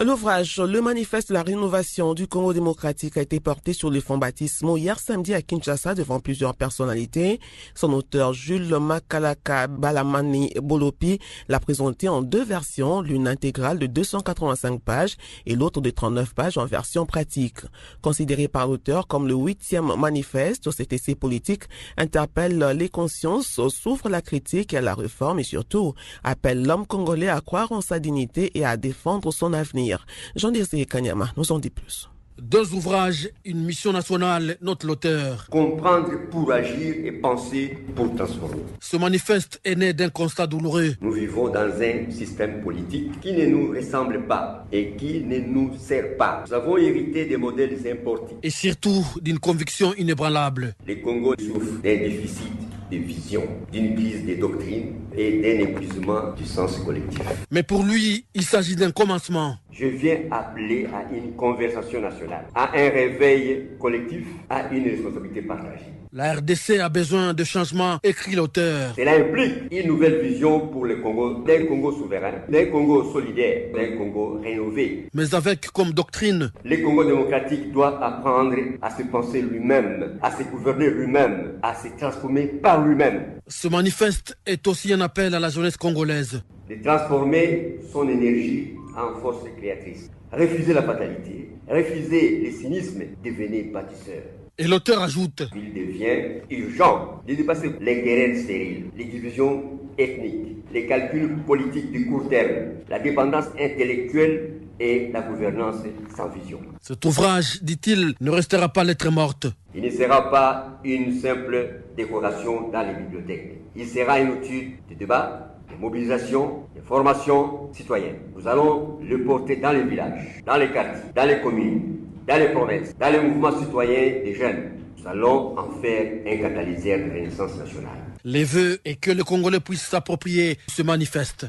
L'ouvrage Le manifeste de la rénovation du Congo démocratique a été porté sur le fonds baptismaux hier samedi à Kinshasa devant plusieurs personnalités. Son auteur Jules Makalaka Balamani Bolopi l'a présenté en deux versions, l'une intégrale de 285 pages et l'autre de 39 pages en version pratique. Considéré par l'auteur comme le 8e manifeste, cet essai politique interpelle les consciences, s'ouvre la critique et à la réforme et surtout appelle l'homme congolais à croire en sa dignité et à défendre son avenir. Jean-Désiré Kanyama nous en dit plus. Deux ouvrages, une mission nationale, note l'auteur. Comprendre pour agir et penser pour transformer. Ce manifeste est né d'un constat douloureux. Nous vivons dans un système politique qui ne nous ressemble pas et qui ne nous sert pas. Nous avons hérité des modèles importés. Et surtout d'une conviction inébranlable. Le Congo souffre d'un déficit de vision, d'une crise des doctrines et d'un épuisement du sens collectif. Mais pour lui, il s'agit d'un commencement. Je viens appeler à une conversation nationale, à un réveil collectif, à une responsabilité partagée. La RDC a besoin de changements, écrit l'auteur. Cela implique une nouvelle vision pour le Congo, d'un Congo souverain, d'un Congo solidaire, d'un Congo rénové. Mais avec comme doctrine, le Congo démocratique doit apprendre à se penser lui-même, à se gouverner lui-même, à se transformer par lui-même. Ce manifeste est aussi un appel à la jeunesse congolaise. De transformer son énergie en force créatrice. Refuser la fatalité, refuser le cynisme, devenez bâtisseur. Et l'auteur ajoute: il devient urgent de dépasser les querelles stériles, les divisions ethniques, les calculs politiques du court terme, la dépendance intellectuelle et la gouvernance sans vision. Cet ouvrage, dit-il, ne restera pas lettre morte. Il ne sera pas une simple décoration dans les bibliothèques. Il sera une étude de débat, de mobilisation, de formation citoyenne. Nous allons le porter dans les villages, dans les quartiers, dans les communes, dans les provinces, dans les mouvements citoyens des jeunes. Nous allons en faire un catalyseur de renaissance nationale. Les vœux est que le Congolais puisse s'approprier ce manifeste.